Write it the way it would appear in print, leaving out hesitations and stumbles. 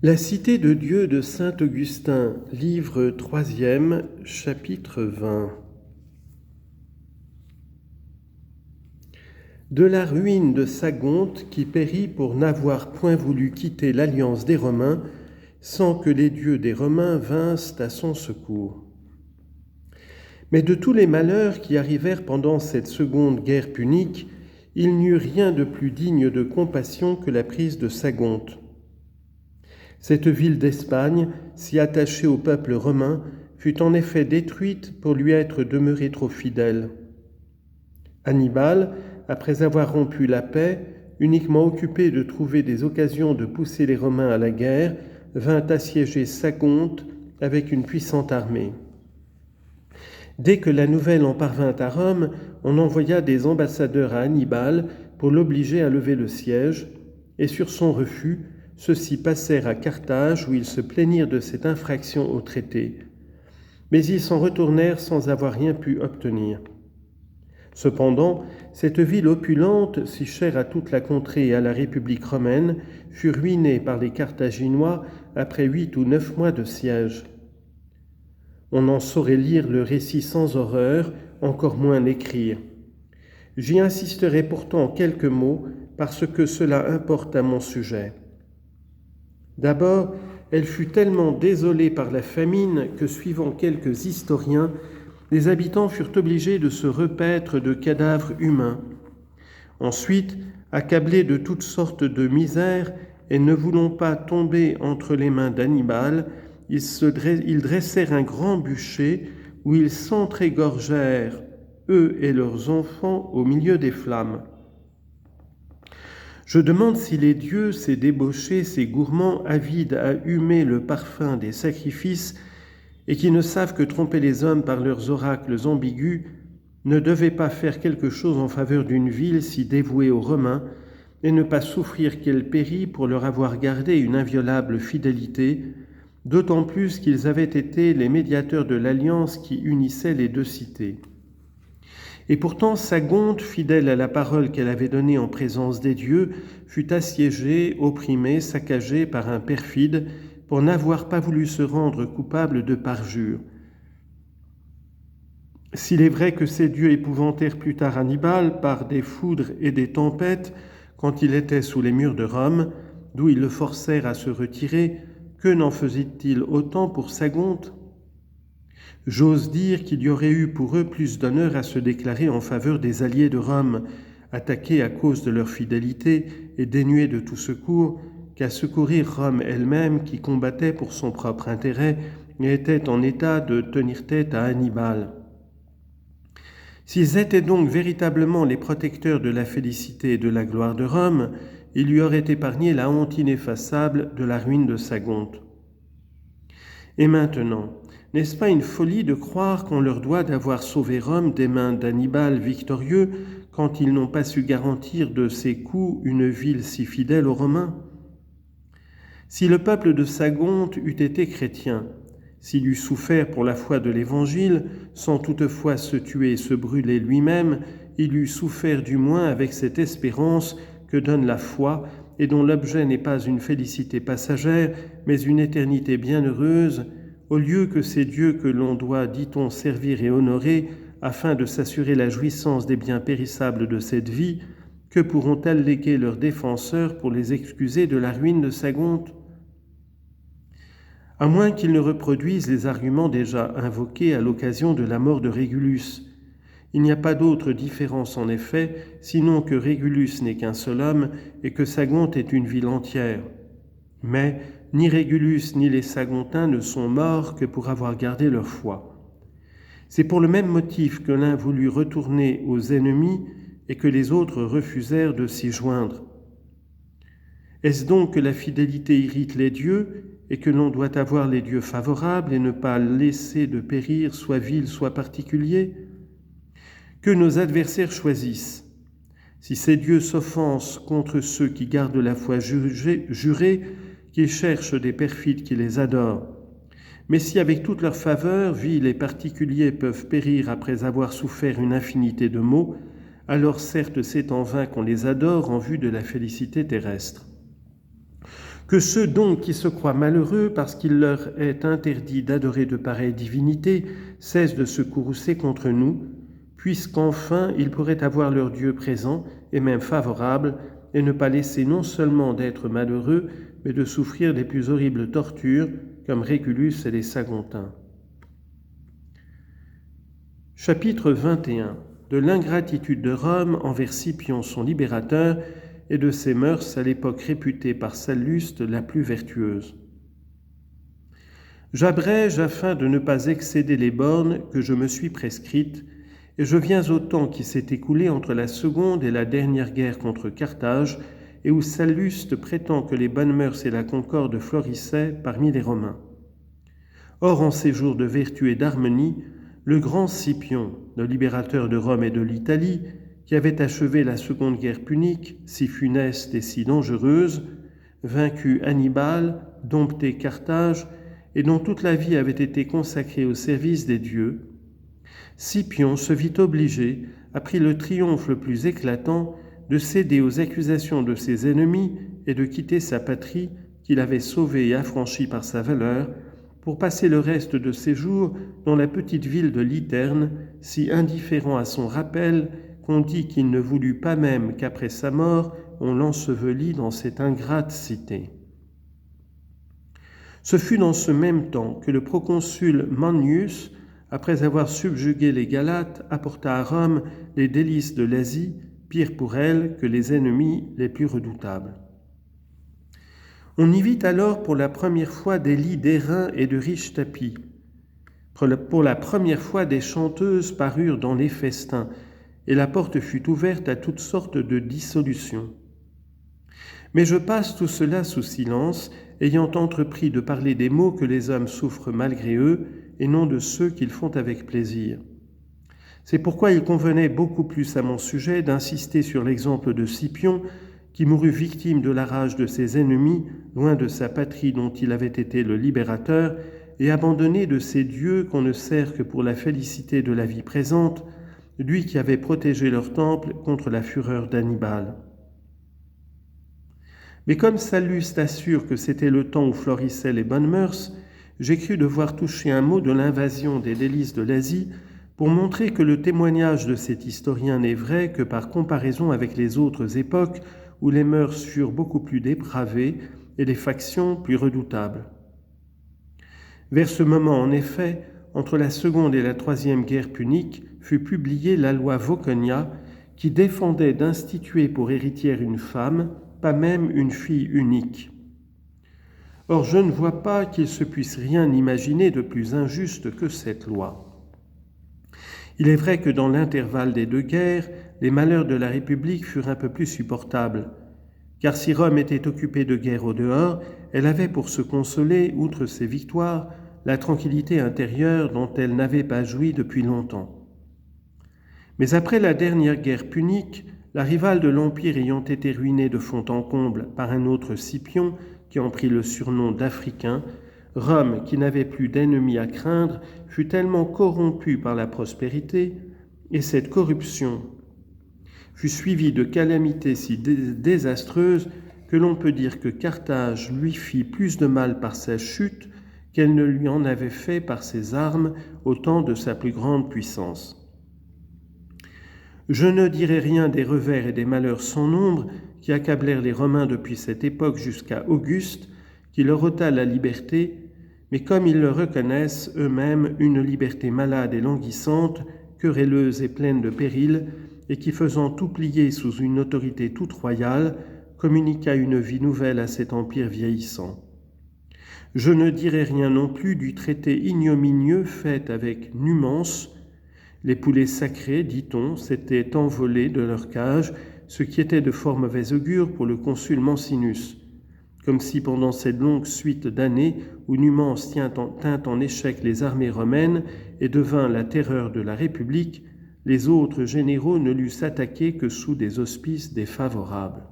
La Cité de Dieu de saint Augustin, livre 3e, chapitre 20. De la ruine de Sagonte qui périt pour n'avoir point voulu quitter l'alliance des Romains, sans que les dieux des Romains vinssent à son secours. Mais de tous les malheurs qui arrivèrent pendant cette seconde guerre punique, il n'y eut rien de plus digne de compassion que la prise de Sagonte. Cette ville d'Espagne, si attachée au peuple romain, fut en effet détruite pour lui être demeurée trop fidèle. Hannibal, après avoir rompu la paix, uniquement occupé de trouver des occasions de pousser les Romains à la guerre, vint assiéger Sagonte avec une puissante armée. Dès que la nouvelle en parvint à Rome, on envoya des ambassadeurs à Hannibal pour l'obliger à lever le siège, et sur son refus, ceux-ci passèrent à Carthage où ils se plaignirent de cette infraction au traité. Mais ils s'en retournèrent sans avoir rien pu obtenir. Cependant, cette ville opulente, si chère à toute la contrée et à la République romaine, fut ruinée par les Carthaginois après 8 ou 9 mois de siège. On n'en saurait lire le récit sans horreur, encore moins l'écrire. J'y insisterai pourtant en quelques mots parce que cela importe à mon sujet. D'abord, elle fut tellement désolée par la famine que, suivant quelques historiens, les habitants furent obligés de se repaître de cadavres humains. Ensuite, accablés de toutes sortes de misères et ne voulant pas tomber entre les mains d'Hannibal, ils dressèrent un grand bûcher où ils s'entr'égorgèrent, eux et leurs enfants, au milieu des flammes. Je demande si les dieux, ces débauchés, ces gourmands avides à humer le parfum des sacrifices et qui ne savent que tromper les hommes par leurs oracles ambigus, ne devaient pas faire quelque chose en faveur d'une ville si dévouée aux Romains et ne pas souffrir qu'elle pérît pour leur avoir gardé une inviolable fidélité, d'autant plus qu'ils avaient été les médiateurs de l'alliance qui unissait les deux cités. Et pourtant, Sagonte, fidèle à la parole qu'elle avait donnée en présence des dieux, fut assiégée, opprimée, saccagée par un perfide pour n'avoir pas voulu se rendre coupable de parjure. S'il est vrai que ces dieux épouvantèrent plus tard Hannibal par des foudres et des tempêtes quand il était sous les murs de Rome, d'où ils le forcèrent à se retirer, que n'en faisait-il autant pour Sagonte ? J'ose dire qu'il y aurait eu pour eux plus d'honneur à se déclarer en faveur des alliés de Rome, attaqués à cause de leur fidélité et dénués de tout secours, qu'à secourir Rome elle-même qui combattait pour son propre intérêt et était en état de tenir tête à Hannibal. S'ils étaient donc véritablement les protecteurs de la félicité et de la gloire de Rome, ils lui auraient épargné la honte ineffaçable de la ruine de Sagonte. Et maintenant, n'est-ce pas une folie de croire qu'on leur doit d'avoir sauvé Rome des mains d'Hannibal victorieux quand ils n'ont pas su garantir de ses coups une ville si fidèle aux Romains ? Si le peuple de Sagonte eût été chrétien, s'il eût souffert pour la foi de l'Évangile, sans toutefois se tuer et se brûler lui-même, il eût souffert du moins avec cette espérance que donne la foi et dont l'objet n'est pas une félicité passagère, mais une éternité bienheureuse, au lieu que ces dieux que l'on doit, dit-on, servir et honorer, afin de s'assurer la jouissance des biens périssables de cette vie, que pourront alléguer leurs défenseurs pour les excuser de la ruine de Sagonte ? À moins qu'ils ne reproduisent les arguments déjà invoqués à l'occasion de la mort de Régulus. Il n'y a pas d'autre différence en effet, sinon que Régulus n'est qu'un seul homme et que Sagonte est une ville entière. Mais ni Régulus ni les Sagontins ne sont morts que pour avoir gardé leur foi. C'est pour le même motif que l'un voulut retourner aux ennemis et que les autres refusèrent de s'y joindre. Est-ce donc que la fidélité irrite les dieux et que l'on doit avoir les dieux favorables et ne pas laisser de périr soit ville soit particulier ? Que nos adversaires choisissent. Si ces dieux s'offensent contre ceux qui gardent la foi jurée, qu'ils cherchent des perfides qui les adorent. Mais si avec toute leur faveur, villes et particuliers peuvent périr après avoir souffert une infinité de maux, alors certes c'est en vain qu'on les adore en vue de la félicité terrestre. Que ceux donc qui se croient malheureux parce qu'il leur est interdit d'adorer de pareilles divinités cessent de se courroucer contre nous, puisqu'enfin ils pourraient avoir leur Dieu présent et même favorable, et ne pas laisser non seulement d'être malheureux, mais de souffrir les plus horribles tortures, comme Régulus et les Saguntins. Chapitre 21. De l'ingratitude de Rome envers Scipion son libérateur, et de ses mœurs à l'époque réputée par Salluste la plus vertueuse. J'abrège afin de ne pas excéder les bornes que je me suis prescrites, et je viens au temps qui s'est écoulé entre la seconde et la dernière guerre contre Carthage, et où Salluste prétend que les bonnes mœurs et la concorde florissaient parmi les Romains. Or, en ces jours de vertu et d'harmonie, le grand Scipion, le libérateur de Rome et de l'Italie, qui avait achevé la seconde guerre punique, si funeste et si dangereuse, vaincu Hannibal, dompté Carthage, et dont toute la vie avait été consacrée au service des dieux, Scipion se vit obligé, après le triomphe le plus éclatant, de céder aux accusations de ses ennemis et de quitter sa patrie qu'il avait sauvée et affranchie par sa valeur, pour passer le reste de ses jours dans la petite ville de Literne, si indifférent à son rappel qu'on dit qu'il ne voulut pas même qu'après sa mort, on l'ensevelit dans cette ingrate cité. Ce fut dans ce même temps que le proconsul Manius, après avoir subjugué les Galates, apporta à Rome les délices de l'Asie, pire pour elle que les ennemis les plus redoutables. On y vit alors pour la première fois des lits d'airain et de riches tapis. Pour la première fois, des chanteuses parurent dans les festins, et la porte fut ouverte à toutes sortes de dissolutions. Mais je passe tout cela sous silence, ayant entrepris de parler des maux que les hommes souffrent malgré eux, et non de ceux qu'ils font avec plaisir. C'est pourquoi il convenait beaucoup plus à mon sujet d'insister sur l'exemple de Scipion, qui mourut victime de la rage de ses ennemis, loin de sa patrie dont il avait été le libérateur, et abandonné de ses dieux qu'on ne sert que pour la félicité de la vie présente, lui qui avait protégé leur temple contre la fureur d'Hannibal. Mais comme Salluste assure que c'était le temps où florissaient les bonnes mœurs, j'ai cru devoir toucher un mot de l'invasion des délices de l'Asie pour montrer que le témoignage de cet historien n'est vrai que par comparaison avec les autres époques où les mœurs furent beaucoup plus dépravées et les factions plus redoutables. Vers ce moment, en effet, entre la seconde et la troisième guerre punique, fut publiée la loi Vauconia qui défendait d'instituer pour héritière une femme, pas même une fille unique. Or, je ne vois pas qu'il se puisse rien imaginer de plus injuste que cette loi. Il est vrai que dans l'intervalle des deux guerres, les malheurs de la République furent un peu plus supportables, car si Rome était occupée de guerre au dehors, elle avait pour se consoler, outre ses victoires, la tranquillité intérieure dont elle n'avait pas joui depuis longtemps. Mais après la dernière guerre punique, la rivale de l'Empire ayant été ruinée de fond en comble par un autre Scipion, qui en prit le surnom d'Africain, Rome, qui n'avait plus d'ennemis à craindre, fut tellement corrompue par la prospérité, et cette corruption fut suivie de calamités si désastreuses que l'on peut dire que Carthage lui fit plus de mal par sa chute qu'elle ne lui en avait fait par ses armes au temps de sa plus grande puissance. Je ne dirai rien des revers et des malheurs sans nombre qui accablèrent les Romains depuis cette époque jusqu'à Auguste, qui leur ôta la liberté, mais comme ils le reconnaissent eux-mêmes, une liberté malade et languissante, querelleuse et pleine de périls, et qui, faisant tout plier sous une autorité toute royale, communiqua une vie nouvelle à cet empire vieillissant. Je ne dirai rien non plus du traité ignominieux fait avec Numance. Les poulets sacrés, dit-on, s'étaient envolés de leur cage, ce qui était de fort mauvais augure pour le consul Mancinus, comme si pendant cette longue suite d'années où Numance tint en échec les armées romaines et devint la terreur de la République, les autres généraux ne l'eussent attaqué que sous des auspices défavorables.